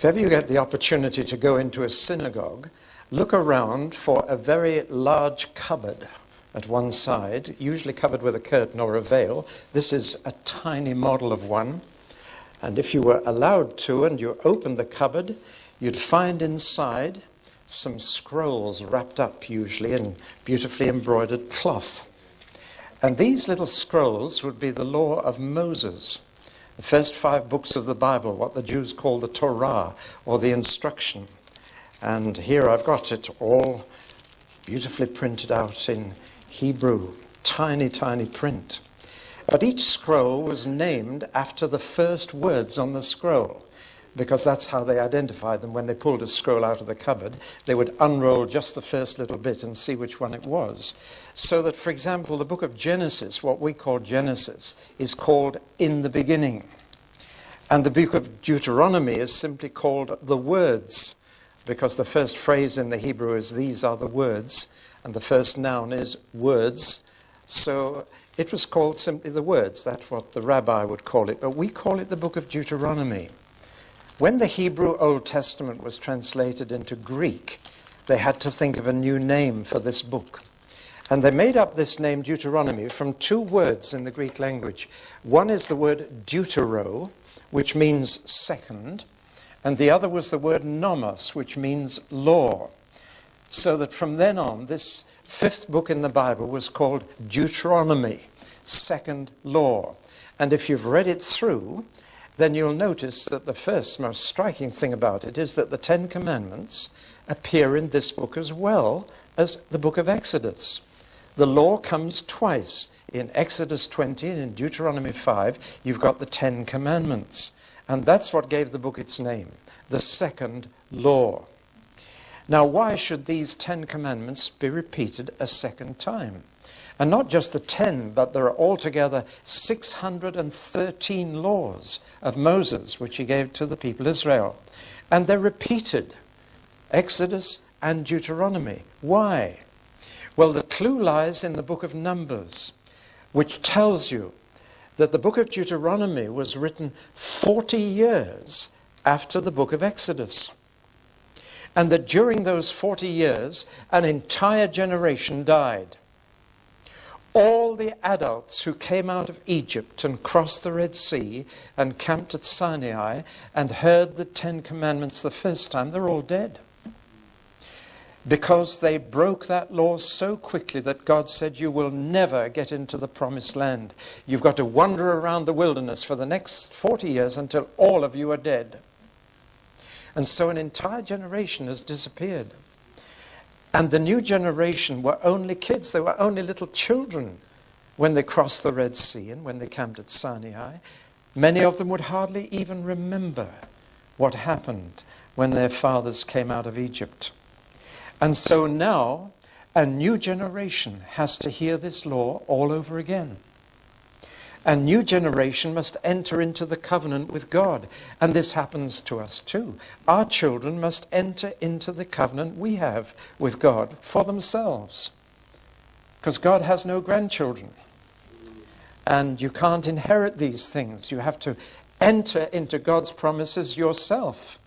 If ever you get the opportunity to go into a synagogue, look around for a very large cupboard at one side, usually covered with a curtain or a veil. This is a tiny model of one. And if you were allowed to and you opened the cupboard, you'd find inside some scrolls wrapped up, usually in beautifully embroidered cloth. And these little scrolls would be the law of Moses, the first 5 books of the Bible, what the Jews call the Torah, or the instruction. And here I've got it all beautifully printed out in Hebrew, tiny, tiny print. But each scroll was named after the first words on the scroll, because that's how they identified them. When they pulled a scroll out of the cupboard, they would unroll just the first little bit and see which one it was. So that, for example, the book of Genesis, what we call Genesis, is called In the Beginning. And the book of Deuteronomy is simply called The Words, because the first phrase in the Hebrew is these are the words, and the first noun is words. So it was called simply The Words. That's what the rabbi would call it. But we call it the book of Deuteronomy. When the Hebrew Old Testament was translated into Greek, they had to think of a new name for this book. And they made up this name Deuteronomy from 2 words in the Greek language. One is the word deutero, which means second, and the other was the word nomos, which means law. So that from then on, this 5th book in the Bible was called Deuteronomy, second law. And if you've read it through, then you'll notice that the first most striking thing about it is that the 10 Commandments appear in this book as well as the book of Exodus. The law comes twice. In Exodus 20 and in Deuteronomy 5, you've got the 10 Commandments. And that's what gave the book its name, the second law. Now, why should these 10 Commandments be repeated a second time? And not just the 10, but there are altogether 613 laws of Moses, which he gave to the people of Israel. And they're repeated, Exodus and Deuteronomy. Why? Well, the clue lies in the book of Numbers, which tells you that the book of Deuteronomy was written 40 years after the book of Exodus. And that during those 40 years, an entire generation died. All the adults who came out of Egypt and crossed the Red Sea and camped at Sinai and heard the 10 Commandments the first time, they're all dead. Because they broke that law so quickly that God said, you will never get into the promised land. You've got to wander around the wilderness for the next 40 years until all of you are dead. And so an entire generation has disappeared. And the new generation were only kids. They were only little children when they crossed the Red Sea and when they camped at Sinai. Many of them would hardly even remember what happened when their fathers came out of Egypt. And so now a new generation has to hear this law all over again. A new generation must enter into the covenant with God. And this happens to us too. Our children must enter into the covenant we have with God for themselves. Because God has no grandchildren. And you can't inherit these things. You have to enter into God's promises yourself.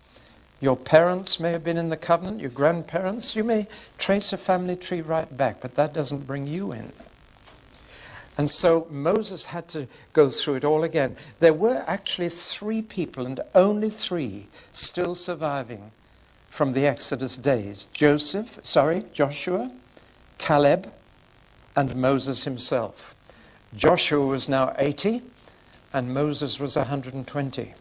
Your parents may have been in the covenant, your grandparents. You may trace a family tree right back, but that doesn't bring you in. And so Moses had to go through it all again. There were actually 3 people, and only 3, still surviving from the Exodus days. Joshua, Caleb, and Moses himself. Joshua was now 80, and Moses was 120.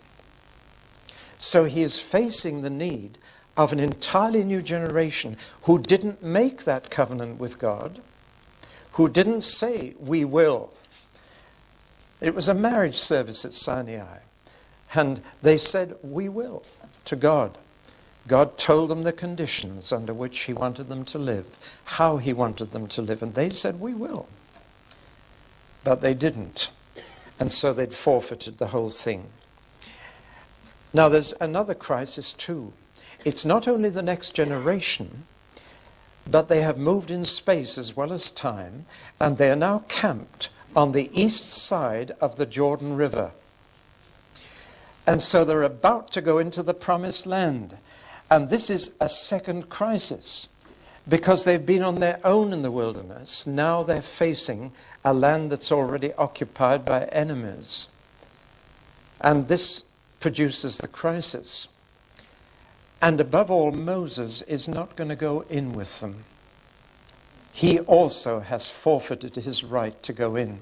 So he is facing the need of an entirely new generation who didn't make that covenant with God, who didn't say, we will. It was a marriage service at Sinai. And they said, we will, to God. God told them the conditions under which he wanted them to live, how he wanted them to live. And they said, we will. But they didn't. And so they'd forfeited the whole thing. Now there's another crisis too. It's not only the next generation, but they have moved in space as well as time, and they are now camped on the east side of the Jordan River. And so they're about to go into the promised land. And this is a second crisis, because they've been on their own in the wilderness. Now they're facing a land that's already occupied by enemies. And this produces the crisis. And above all, Moses is not going to go in with them. He also has forfeited his right to go in.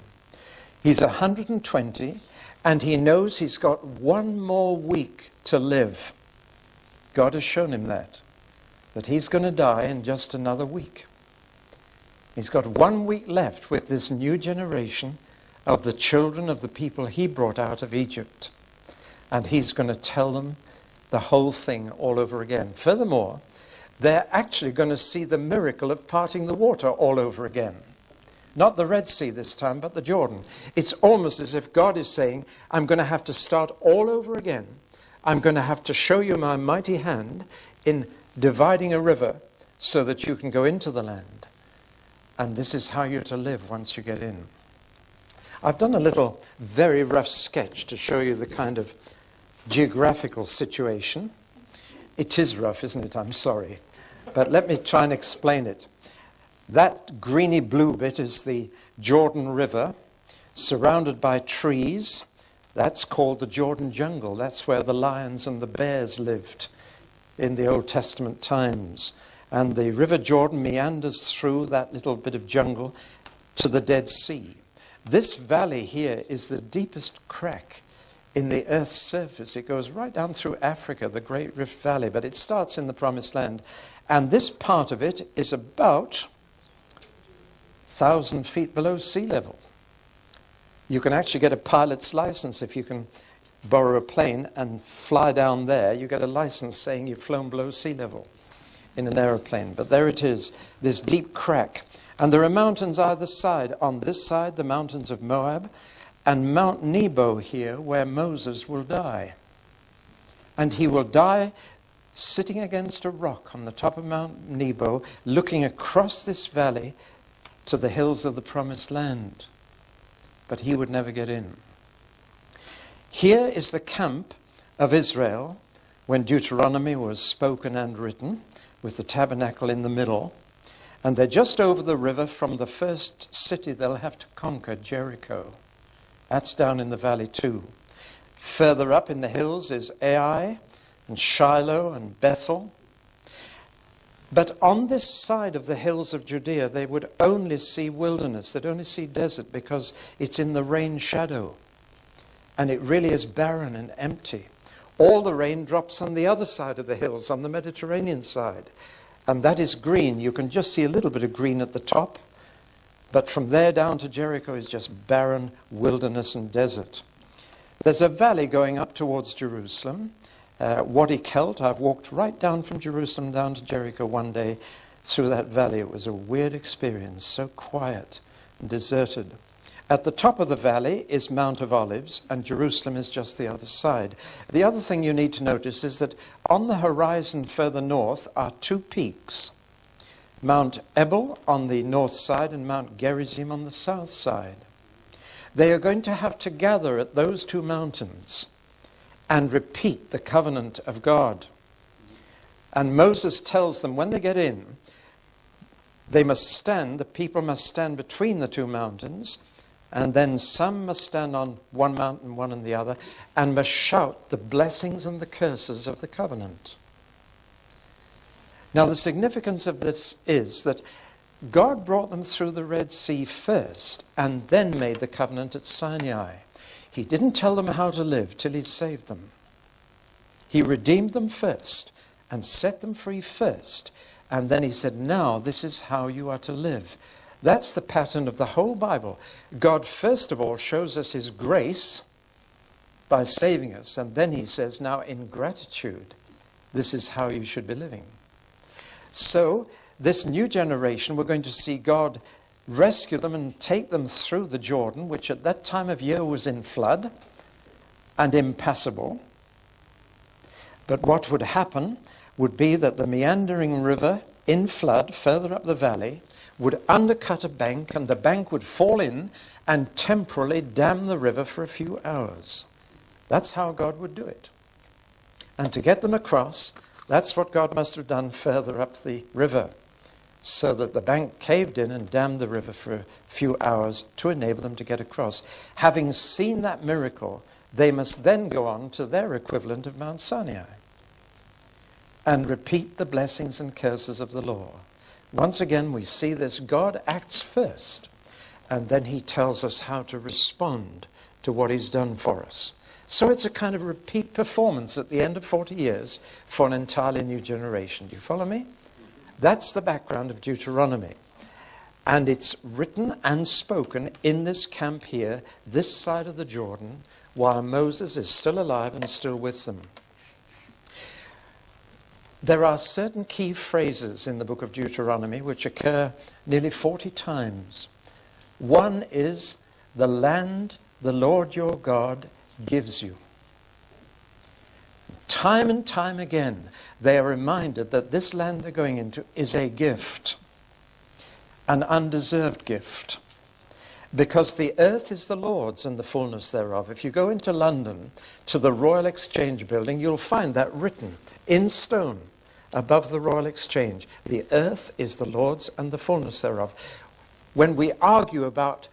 He's 120, and he knows he's got one more week to live. God has shown him that he's going to die in just another week. He's got 1 week left with this new generation of the children of the people he brought out of Egypt. And he's going to tell them the whole thing all over again. Furthermore, they're actually going to see the miracle of parting the water all over again. Not the Red Sea this time, but the Jordan. It's almost as if God is saying, I'm going to have to start all over again. I'm going to have to show you my mighty hand in dividing a river so that you can go into the land. And this is how you're to live once you get in. I've done a little very rough sketch to show you the kind of geographical situation. It is rough, isn't it? I'm sorry. But let me try and explain it. That greeny blue bit is the Jordan River, surrounded by trees. That's called the Jordan Jungle. That's where the lions and the bears lived in the Old Testament times. And the River Jordan meanders through that little bit of jungle to the Dead Sea. This valley here is the deepest crack in the earth's surface. It goes right down through Africa, the Great Rift Valley, but it starts in the Promised Land. And this part of it is about 1,000 feet below sea level. You can actually get a pilot's license if you can borrow a plane and fly down there. You get a license saying you've flown below sea level in an aeroplane. But there it is, this deep crack. And there are mountains either side. On this side, the mountains of Moab, and Mount Nebo here, where Moses will die. And he will die sitting against a rock on the top of Mount Nebo, looking across this valley to the hills of the Promised Land. But he would never get in. Here is the camp of Israel when Deuteronomy was spoken and written, with the tabernacle in the middle. And they're just over the river from the first city they'll have to conquer, Jericho. That's down in the valley too. Further up in the hills is Ai and Shiloh and Bethel. But on this side of the hills of Judea, they would only see wilderness. They'd only see desert because it's in the rain shadow. And it really is barren and empty. All the rain drops on the other side of the hills, on the Mediterranean side. And that is green. You can just see a little bit of green at the top. But from there down to Jericho is just barren wilderness and desert. There's a valley going up towards Jerusalem. Wadi Kelt. I've walked right down from Jerusalem down to Jericho one day through that valley. It was a weird experience, so quiet and deserted. At the top of the valley is Mount of Olives, and Jerusalem is just the other side. The other thing you need to notice is that on the horizon further north are two peaks. Mount Ebal on the north side and Mount Gerizim on the south side. They are going to have to gather at those two mountains and repeat the covenant of God. And Moses tells them when they get in, they must stand, the people must stand between the two mountains, and then some must stand on one mountain, one on the other, and must shout the blessings and the curses of the covenant. Now, the significance of this is that God brought them through the Red Sea first and then made the covenant at Sinai. He didn't tell them how to live till He saved them. He redeemed them first and set them free first. And then He said, now this is how you are to live. That's the pattern of the whole Bible. God first of all shows us His grace by saving us. And then He says, now in gratitude, this is how you should be living. So, this new generation, we're going to see God rescue them and take them through the Jordan, which at that time of year was in flood and impassable. But what would happen would be that the meandering river in flood, further up the valley, would undercut a bank, and the bank would fall in and temporarily dam the river for a few hours. That's how God would do it. And to get them across, that's what God must have done further up the river, so that the bank caved in and dammed the river for a few hours to enable them to get across. Having seen that miracle, they must then go on to their equivalent of Mount Sinai and repeat the blessings and curses of the law. Once again, we see this. God acts first, and then he tells us how to respond to what he's done for us. So it's a kind of repeat performance at the end of 40 years for an entirely new generation. Do you follow me? That's the background of Deuteronomy. And it's written and spoken in this camp here, this side of the Jordan, while Moses is still alive and still with them. There are certain key phrases in the book of Deuteronomy which occur nearly 40 times. One is, the land the Lord your God gives you. Time and time again, they are reminded that this land they're going into is a gift, an undeserved gift, because the earth is the Lord's and the fullness thereof. If you go into London to the Royal Exchange building, you'll find that written in stone above the Royal Exchange. The earth is the Lord's and the fullness thereof. When we argue about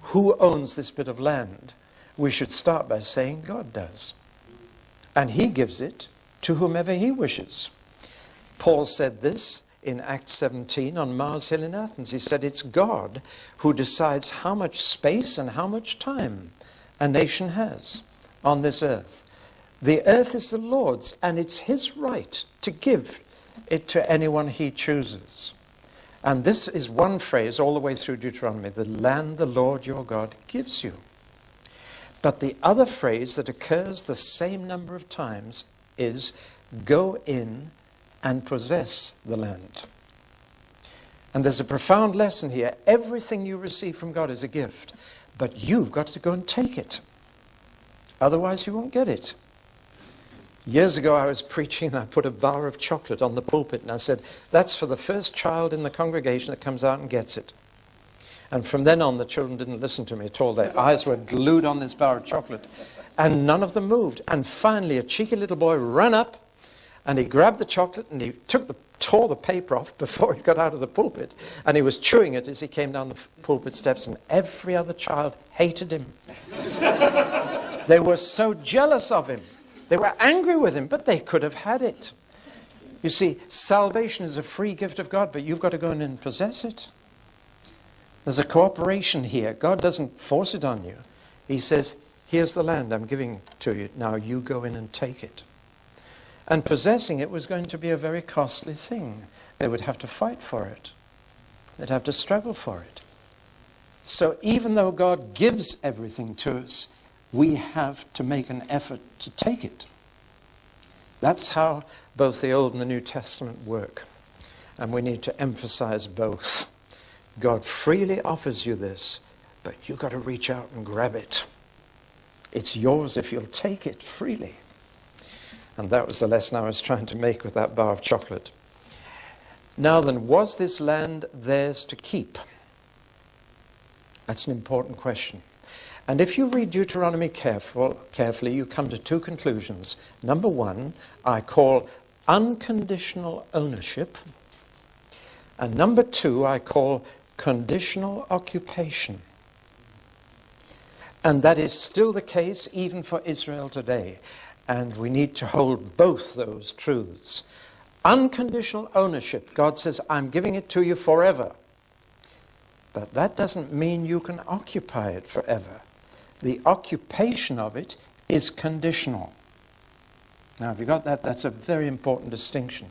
who owns this bit of land, we should start by saying God does. And he gives it to whomever he wishes. Paul said this in Acts 17 on Mars Hill in Athens. He said it's God who decides how much space and how much time a nation has on this earth. The earth is the Lord's, and it's his right to give it to anyone he chooses. And this is one phrase all the way through Deuteronomy, the land the Lord your God gives you. But the other phrase that occurs the same number of times is, go in and possess the land. And there's a profound lesson here. Everything you receive from God is a gift, but you've got to go and take it. Otherwise you won't get it. Years ago I was preaching and I put a bar of chocolate on the pulpit and I said, that's for the first child in the congregation that comes out and gets it. And from then on, the children didn't listen to me at all. Their eyes were glued on this bar of chocolate. And none of them moved. And finally, a cheeky little boy ran up, and he grabbed the chocolate, and he tore the paper off before he got out of the pulpit. And he was chewing it as he came down the pulpit steps, and every other child hated him. They were so jealous of him. They were angry with him, but they could have had it. You see, salvation is a free gift of God, but you've got to go in and possess it. There's a cooperation here. God doesn't force it on you. He says, here's the land I'm giving to you. Now you go in and take it. And possessing it was going to be a very costly thing. They would have to fight for it. They'd have to struggle for it. So even though God gives everything to us, we have to make an effort to take it. That's how both the Old and the New Testament work. And we need to emphasize both. God freely offers you this, but you've got to reach out and grab it. It's yours if you'll take it freely. And that was the lesson I was trying to make with that bar of chocolate. Now then, was this land theirs to keep? That's an important question. And if you read Deuteronomy carefully, you come to two conclusions. Number one, I call unconditional ownership. And number two, I call conditional occupation. And that is still the case even for Israel today. And we need to hold both those truths. Unconditional ownership. God says, I'm giving it to you forever. But that doesn't mean you can occupy it forever. The occupation of it is conditional. Now, have you got that? That's a very important distinction.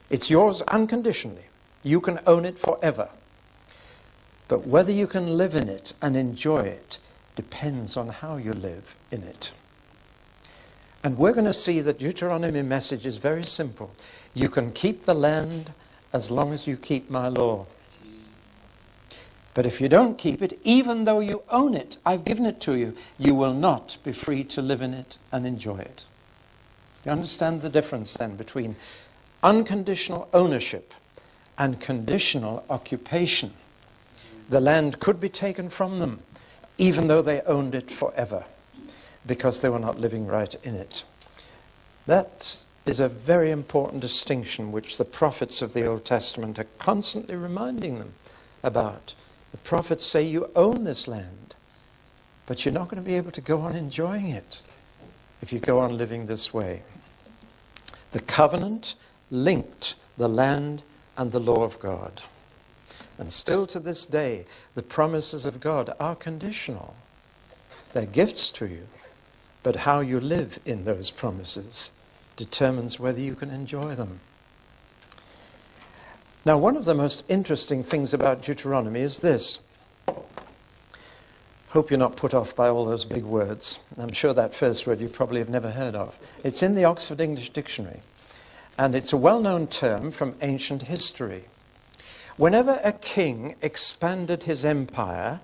It's yours unconditionally. You can own it forever. But whether you can live in it and enjoy it depends on how you live in it. And we're going to see that Deuteronomy message is very simple. You can keep the land as long as you keep my law. But if you don't keep it, even though you own it, I've given it to you, you will not be free to live in it and enjoy it. You understand the difference then between unconditional ownership and conditional occupation? The land could be taken from them, even though they owned it forever. because they were not living right in it. That is a very important distinction which the prophets of the Old Testament are constantly reminding them about. The prophets say, you own this land, but you're not going to be able to go on enjoying it if you go on living this way. The covenant linked the land and the law of God. And still to this day, the promises of God are conditional. They're gifts to you, but how you live in those promises determines whether you can enjoy them. Now, one of the most interesting things about Deuteronomy is this. Hope you're not put off by all those big words. I'm sure that first word you probably have never heard of. It's in the Oxford English Dictionary, and it's a well-known term from ancient history. Whenever a king expanded his empire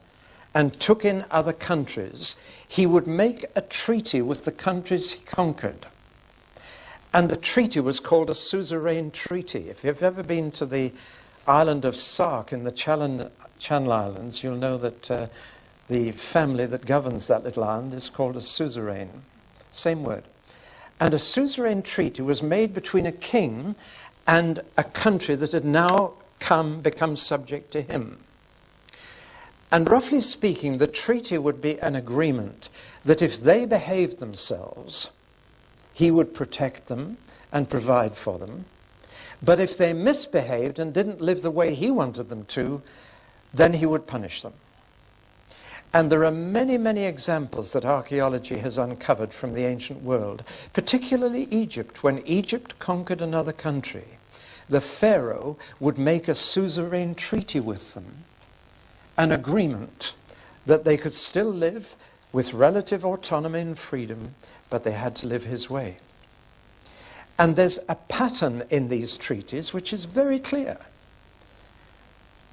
and took in other countries, he would make a treaty with the countries he conquered. And the treaty was called a suzerain treaty. If you've ever been to the island of Sark in the Channel Islands, you'll know that the family that governs that little island is called a suzerain. Same word. And a suzerain treaty was made between a king and a country that had now become subject to him. And roughly speaking, the treaty would be an agreement that if they behaved themselves, he would protect them and provide for them. But if they misbehaved and didn't live the way he wanted them to, then he would punish them. And there are many, many examples that archaeology has uncovered from the ancient world, particularly Egypt. When Egypt conquered another country, the Pharaoh would make a suzerain treaty with them, an agreement that they could still live with relative autonomy and freedom, but they had to live his way. And there's a pattern in these treaties which is very clear.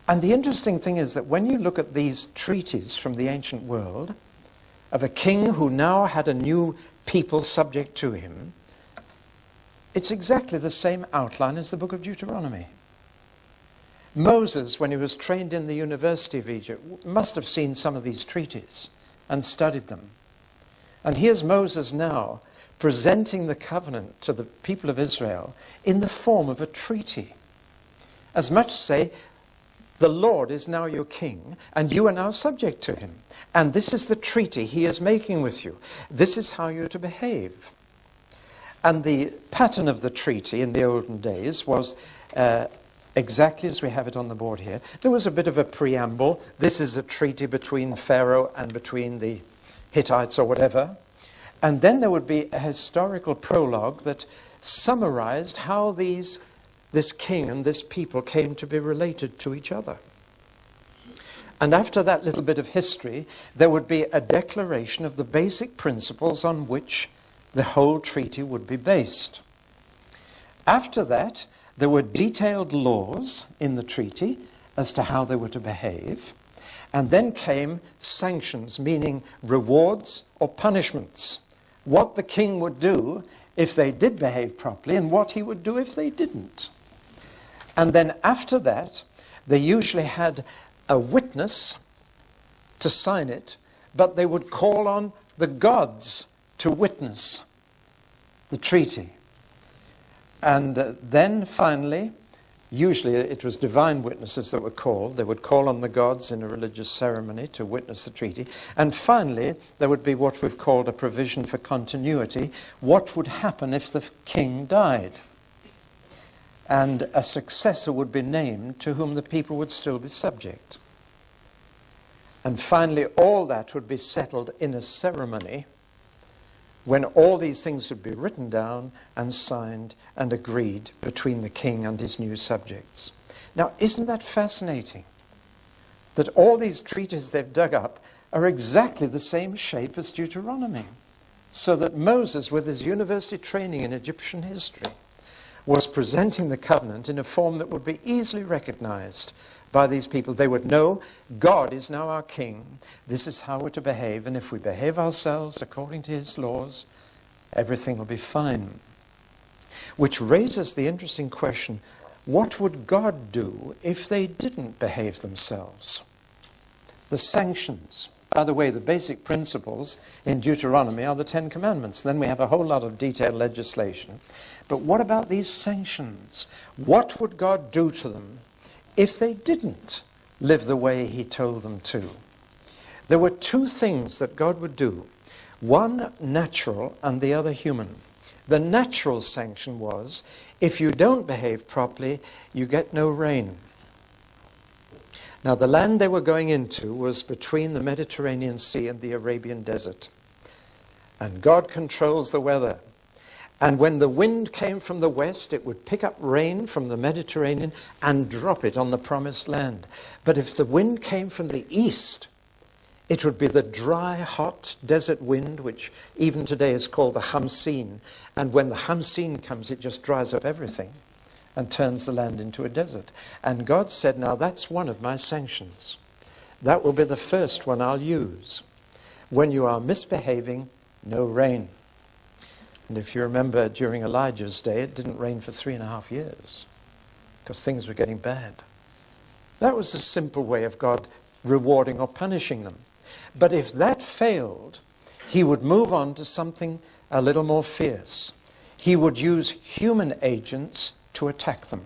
And the interesting thing is that when you look at these treaties from the ancient world, of a king who now had a new people subject to him, it's exactly the same outline as the book of Deuteronomy. Moses, when he was trained in the University of Egypt, must have seen some of these treaties and studied them. And here's Moses now presenting the covenant to the people of Israel in the form of a treaty. As much as say, the Lord is now your king, and you are now subject to him. And this is the treaty he is making with you. This is how you're to behave. And the pattern of the treaty in the olden days was exactly as we have it on the board here. There was a bit of a preamble. This is a treaty between Pharaoh and between the Hittites or whatever. And then there would be a historical prologue that summarized how this king and this people came to be related to each other. And after that little bit of history, there would be a declaration of the basic principles on which the whole treaty would be based. After that, there were detailed laws in the treaty as to how they were to behave. And then came sanctions, meaning rewards or punishments. What the king would do if they did behave properly and what he would do if they didn't. And then after that, they usually had a witness to sign it, but they would call on the gods to witness the treaty. And then finally, usually it was divine witnesses that were called. They would call on the gods in a religious ceremony to witness the treaty. And finally, there would be what we've called a provision for continuity. What would happen if the king died? And a successor would be named to whom the people would still be subject. And finally, all that would be settled in a ceremony when all these things would be written down and signed and agreed between the king and his new subjects. Now, isn't that fascinating? That all these treaties they've dug up are exactly the same shape as Deuteronomy. So that Moses, with his university training in Egyptian history, was presenting the covenant in a form that would be easily recognized by these people. They would know God is now our king. This is how we're to behave. And if we behave ourselves according to his laws, everything will be fine. Which raises the interesting question, what would God do if they didn't behave themselves? The sanctions. By the way, the basic principles in Deuteronomy are the Ten Commandments. Then we have a whole lot of detailed legislation. But what about these sanctions? What would God do to them if they didn't live the way he told them to? There were two things that God would do. One natural and the other human. The natural sanction was, if you don't behave properly, you get no rain. Now, the land they were going into was between the Mediterranean Sea and the Arabian Desert. And God controls the weather. And when the wind came from the west, it would pick up rain from the Mediterranean and drop it on the promised land. But if the wind came from the east, it would be the dry, hot desert wind, which even today is called the Hamseen. And when the Hamseen comes, it just dries up everything and turns the land into a desert. And God said, now that's one of my sanctions. That will be the first one I'll use. When you are misbehaving, no rain. And if you remember, during Elijah's day, it didn't rain for 3.5 years because things were getting bad. That was a simple way of God rewarding or punishing them. But if that failed, he would move on to something a little more fierce. He would use human agents to attack them.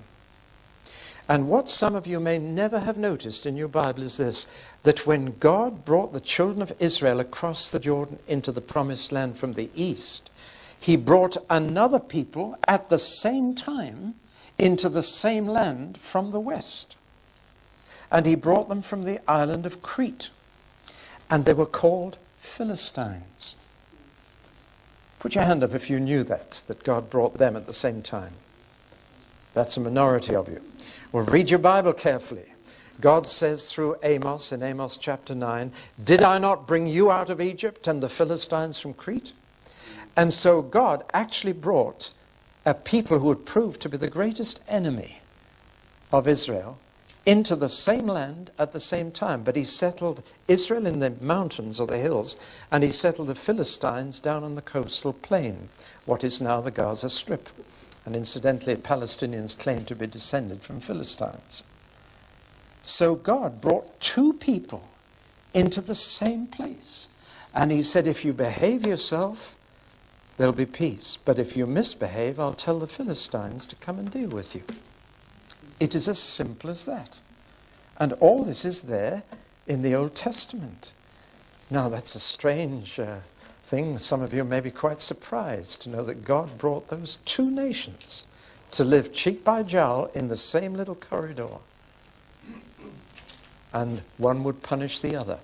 And what some of you may never have noticed in your Bible is this, that when God brought the children of Israel across the Jordan into the promised land from the east, he brought another people at the same time into the same land from the west. And he brought them from the island of Crete. And they were called Philistines. Put your hand up if you knew that God brought them at the same time. That's a minority of you. Well, read your Bible carefully. God says through Amos, in Amos chapter 9, did I not bring you out of Egypt and the Philistines from Crete? And so God actually brought a people who would prove to be the greatest enemy of Israel into the same land at the same time. But he settled Israel in the mountains or the hills, and he settled the Philistines down on the coastal plain, what is now the Gaza Strip. And incidentally, Palestinians claim to be descended from Philistines. So God brought two people into the same place. And he said, if you behave yourself, there'll be peace. But if you misbehave, I'll tell the Philistines to come and deal with you. It is as simple as that. And all this is there in the Old Testament. Now, that's a strange thing. Some of you may be quite surprised to know that God brought those two nations to live cheek by jowl in the same little corridor. And one would punish the other.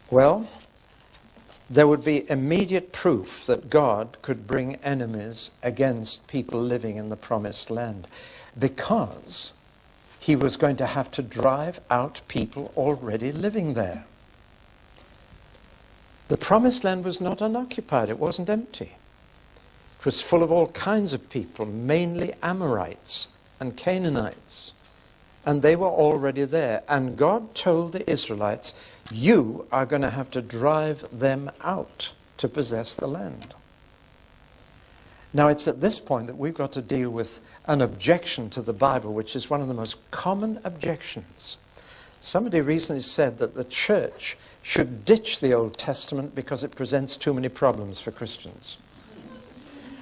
Well, there would be immediate proof that God could bring enemies against people living in the promised land, because he was going to have to drive out people already living there. The promised land was not unoccupied. It wasn't empty. It was full of all kinds of people, mainly Amorites and Canaanites. And they were already there. And God told the Israelites, you are going to have to drive them out to possess the land. Now, it's at this point that we've got to deal with an objection to the Bible, which is one of the most common objections. Somebody recently said that the church should ditch the Old Testament because it presents too many problems for Christians.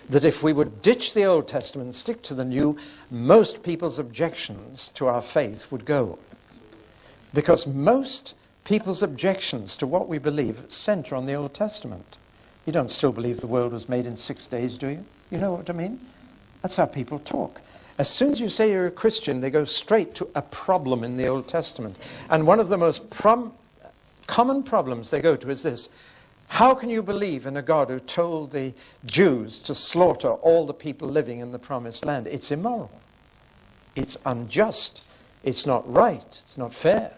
That if we would ditch the Old Testament and stick to the New, most people's objections to our faith would go. Because most people's objections to what we believe center on the Old Testament. You don't still believe the world was made in 6 days, do you? You know what I mean? That's how people talk. As soon as you say you're a Christian, they go straight to a problem in the Old Testament. And one of the most common problems they go to is this. How can you believe in a God who told the Jews to slaughter all the people living in the promised land? It's immoral. It's unjust. It's not right. It's not fair.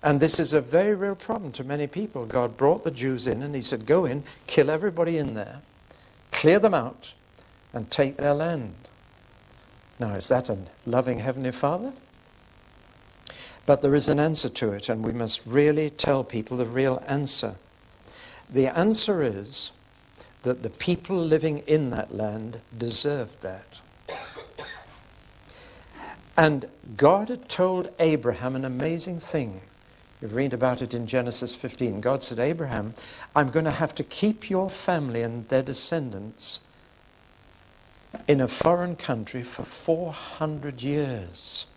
And this is a very real problem to many people. God brought the Jews in and he said, go in, kill everybody in there, clear them out, and take their land. Now, is that a loving Heavenly Father? But there is an answer to it, and we must really tell people the real answer. The answer is that the people living in that land deserved that. And God had told Abraham an amazing thing. You read about it in Genesis 15. God said, Abraham, I'm going to have to keep your family and their descendants in a foreign country for 400 years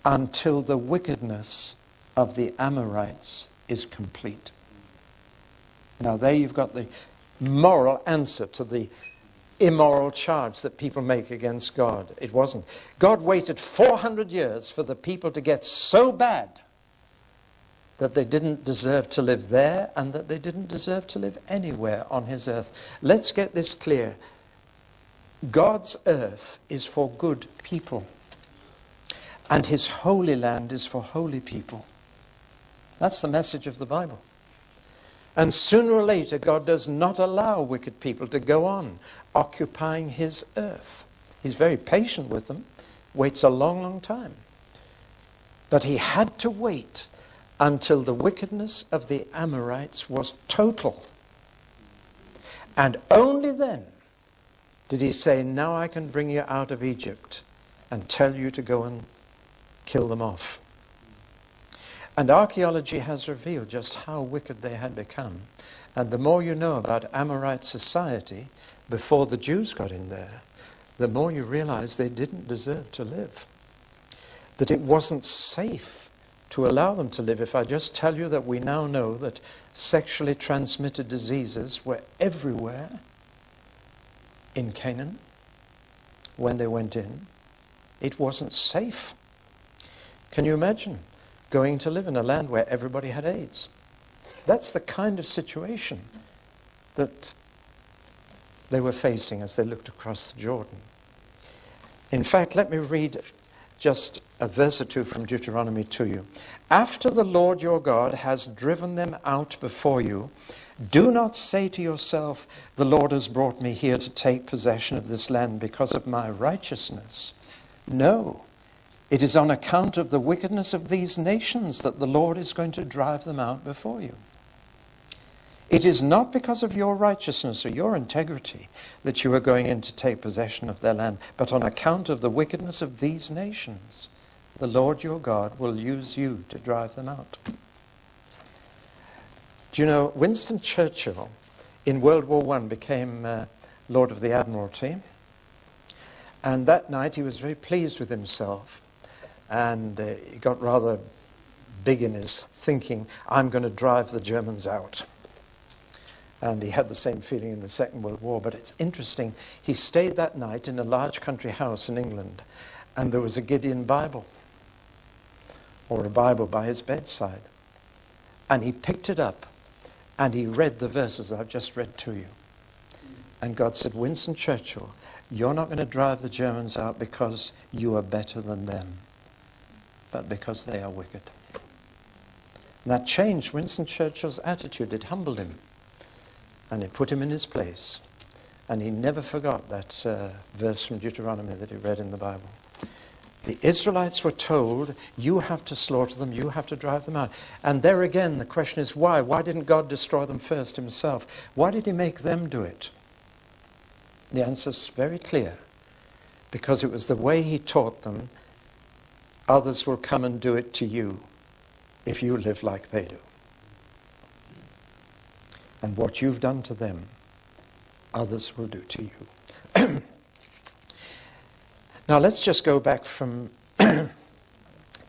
until the wickedness of the Amorites is complete. Now there you've got the moral answer to the immoral charge that people make against God. It wasn't. God waited 400 years for the people to get so bad that they didn't deserve to live there and that they didn't deserve to live anywhere on his earth. Let's get this clear. God's earth is for good people, and his holy land is for holy people. That's the message of the Bible. And sooner or later, God does not allow wicked people to go on occupying his earth. He's very patient with them, waits a long, long time. But he had to wait until the wickedness of the Amorites was total. And only then did he say, now I can bring you out of Egypt and tell you to go and kill them off. And archaeology has revealed just how wicked they had become. And the more you know about Amorite society before the Jews got in there, the more you realize they didn't deserve to live. That it wasn't safe to allow them to live. If I just tell you that we now know that sexually transmitted diseases were everywhere in Canaan when they went in, it wasn't safe. Can you imagine going to live in a land where everybody had AIDS? That's the kind of situation that they were facing as they looked across the Jordan. In fact, let me read just a verse or two from Deuteronomy to you. After the Lord your God has driven them out before you, do not say to yourself, the Lord has brought me here to take possession of this land because of my righteousness. No, it is on account of the wickedness of these nations that the Lord is going to drive them out before you. It is not because of your righteousness or your integrity that you are going in to take possession of their land, but on account of the wickedness of these nations, the Lord your God will use you to drive them out. Do you know, Winston Churchill in World War I became Lord of the Admiralty, and that night he was very pleased with himself, and he got rather big in his thinking, I'm going to drive the Germans out. And he had the same feeling in the Second World War. But it's interesting, he stayed that night in a large country house in England, and there was a Gideon Bible, or a Bible by his bedside. And he picked it up, and he read the verses I've just read to you. And God said, Winston Churchill, you're not going to drive the Germans out because you are better than them, but because they are wicked. And that changed Winston Churchill's attitude. It humbled him. And it put him in his place. And he never forgot that verse from Deuteronomy that he read in the Bible. The Israelites were told, you have to slaughter them, you have to drive them out. And there again, the question is why? Why didn't God destroy them first himself? Why did he make them do it? The answer is very clear. Because it was the way he taught them, others will come and do it to you if you live like they do. And what you've done to them, others will do to you. Now let's just go back from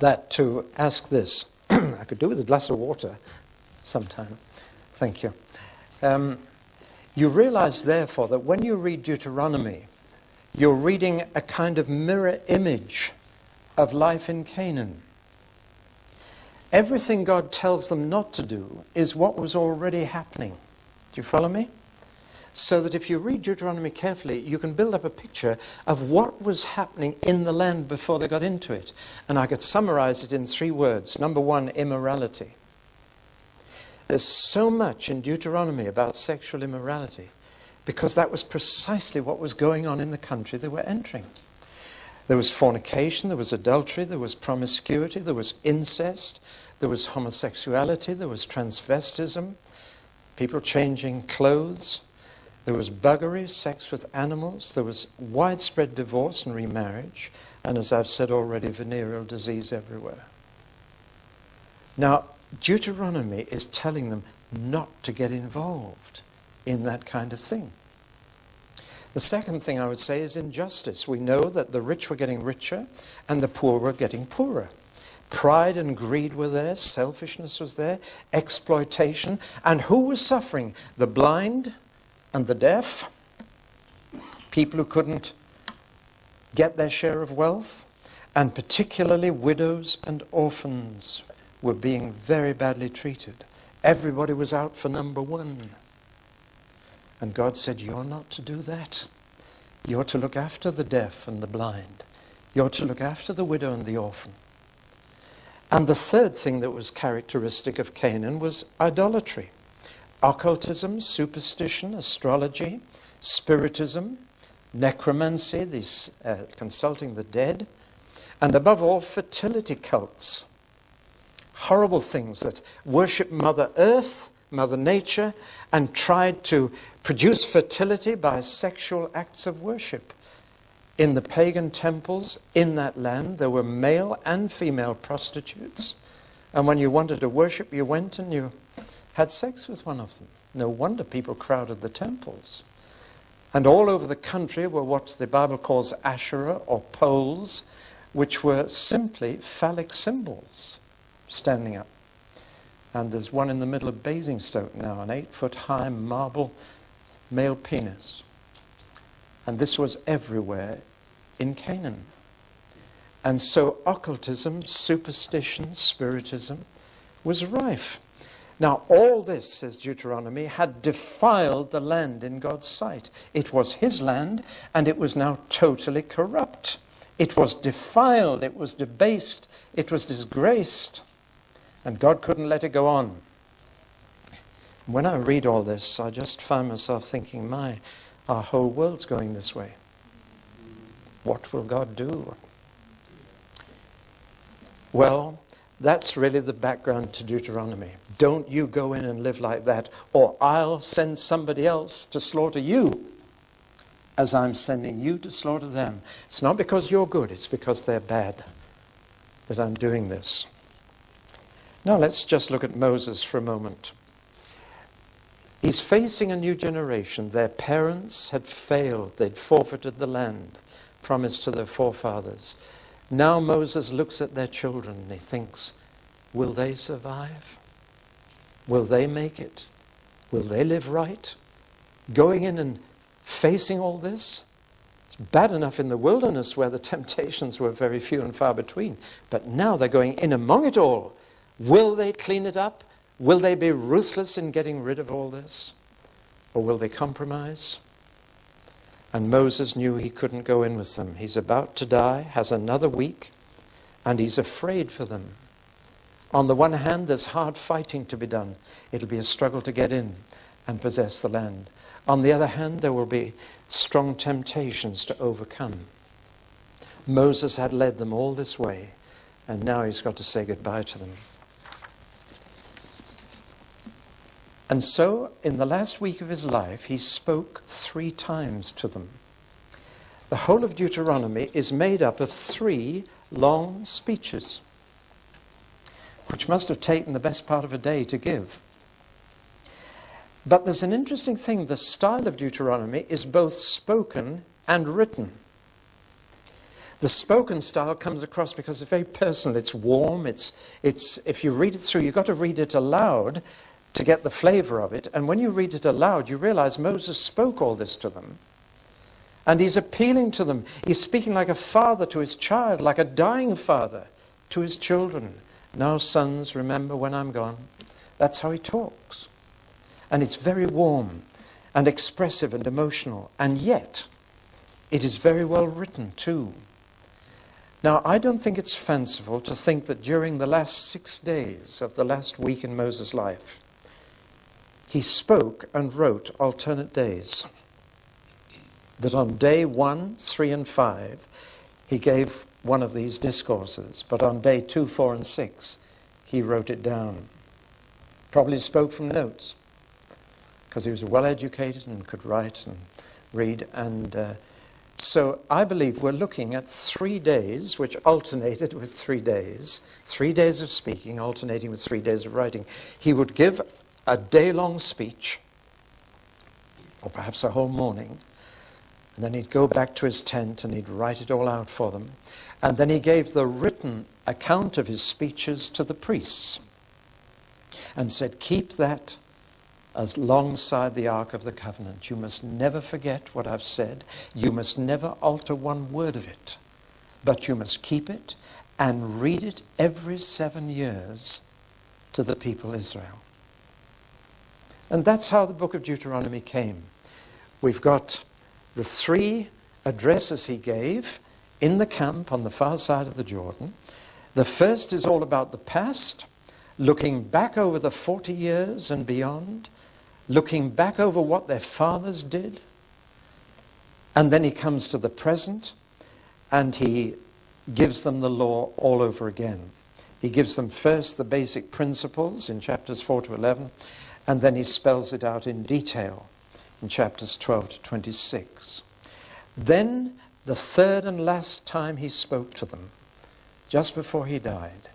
that to ask this. I could do with a glass of water sometime. Thank you. You realize, therefore, that when you read Deuteronomy, you're reading a kind of mirror image of life in Canaan. Everything God tells them not to do is what was already happening. Do you follow me? So that if you read Deuteronomy carefully, you can build up a picture of what was happening in the land before they got into it. And I could summarize it in 3 words. Number 1, immorality. There's so much in Deuteronomy about sexual immorality because that was precisely what was going on in the country they were entering. There was fornication, there was adultery, there was promiscuity, there was incest, there was homosexuality, there was transvestism, people changing clothes, there was buggery, sex with animals, there was widespread divorce and remarriage, and as I've said already, venereal disease everywhere. Now, Deuteronomy is telling them not to get involved in that kind of thing. The second thing I would say is injustice. We know that the rich were getting richer and the poor were getting poorer. Pride and greed were there, selfishness was there, exploitation. And who was suffering? The blind and the deaf, people who couldn't get their share of wealth, and particularly widows and orphans were being very badly treated. Everybody was out for number one. And God said, you're not to do that. You're to look after the deaf and the blind. You're to look after the widow and the orphan. And the third thing that was characteristic of Canaan was idolatry. Occultism, superstition, astrology, spiritism, necromancy, consulting the dead, and above all, fertility cults. Horrible things that worship Mother Earth, Mother Nature, and tried to produce fertility by sexual acts of worship. In the pagan temples in that land, there were male and female prostitutes. And when you wanted to worship, you went and you had sex with one of them. No wonder people crowded the temples. And all over the country were what the Bible calls Asherah or poles, which were simply phallic symbols standing up. And there's one in the middle of Basingstoke now, an 8-foot-high marble male penis. And this was everywhere in Canaan. And so occultism, superstition, spiritism was rife. Now all this, says Deuteronomy, had defiled the land in God's sight. It was his land, and it was now totally corrupt. It was defiled, it was debased, it was disgraced. And God couldn't let it go on. When I read all this, I just find myself thinking, our whole world's going this way. What will God do? Well, that's really the background to Deuteronomy. Don't you go in and live like that, or I'll send somebody else to slaughter you as I'm sending you to slaughter them. It's not because you're good, it's because they're bad that I'm doing this. Now let's just look at Moses for a moment. He's facing a new generation. Their parents had failed. They'd forfeited the land promised to their forefathers. Now Moses looks at their children and he thinks, will they survive? Will they make it? Will they live right? Going in and facing all this? It's bad enough in the wilderness where the temptations were very few and far between. But now they're going in among it all. Will they clean it up? Will they be ruthless in getting rid of all this? Or will they compromise? And Moses knew he couldn't go in with them. He's about to die, has another week, and he's afraid for them. On the one hand, there's hard fighting to be done. It'll be a struggle to get in and possess the land. On the other hand, there will be strong temptations to overcome. Moses had led them all this way, and now he's got to say goodbye to them. And so, in the last week of his life, he spoke 3 times to them. The whole of Deuteronomy is made up of 3 long speeches, which must have taken the best part of a day to give. But there's an interesting thing. The style of Deuteronomy is both spoken and written. The spoken style comes across because it's very personal. It's warm. It's if you read it through, you've got to read it aloud to get the flavor of it. And when you read it aloud, you realize Moses spoke all this to them. And he's appealing to them. He's speaking like a father to his child, like a dying father to his children. Now, sons, remember when I'm gone. That's how he talks. And it's very warm and expressive and emotional. And yet, it is very well written too. Now, I don't think it's fanciful to think that during the last 6 days of the last week in Moses' life, he spoke and wrote alternate days. That on day 1, 3, and 5, he gave one of these discourses. But on day 2, 4, and 6, he wrote it down. Probably spoke from notes, because he was well educated and could write and read. And So I believe we're looking at 3 days, which alternated with 3 days. 3 days of speaking, alternating with 3 days of writing. He would give a day-long speech, or perhaps a whole morning, and then he'd go back to his tent and he'd write it all out for them. And then he gave the written account of his speeches to the priests and said, keep that alongside the Ark of the Covenant. You must never forget what I've said. You must never alter one word of it. But you must keep it and read it every 7 years to the people Israel. And that's how the book of Deuteronomy came. We've got the 3 addresses he gave in the camp on the far side of the Jordan. The first is all about the past, looking back over the 40 years and beyond, looking back over what their fathers did. And then he comes to the present and he gives them the law all over again. He gives them first the basic principles in chapters 4 to 11, and then he spells it out in detail in chapters 12 to 26. Then, the third and last time he spoke to them, just before he died,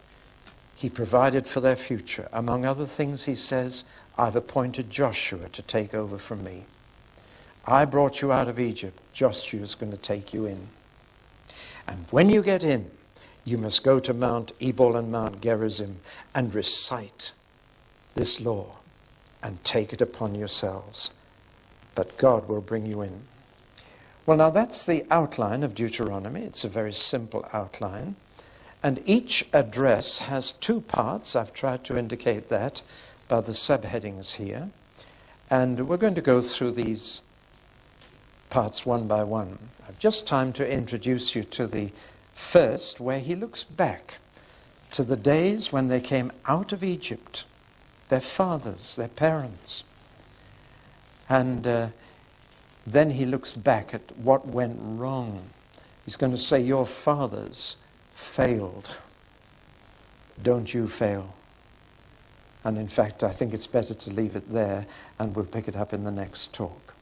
he provided for their future. Among other things, he says, I've appointed Joshua to take over from me. I brought you out of Egypt. Joshua's going to take you in. And when you get in, you must go to Mount Ebal and Mount Gerizim and recite this law and take it upon yourselves. But God will bring you in. Well, now that's the outline of Deuteronomy. It's a very simple outline. And each address has 2 parts. I've tried to indicate that by the subheadings here. And we're going to go through these parts one by one. I've just time to introduce you to the first, where he looks back to the days when they came out of Egypt, their fathers, their parents. And then he looks back at what went wrong. He's going to say, your fathers failed. Don't you fail. And in fact, I think it's better to leave it there, and we'll pick it up in the next talk.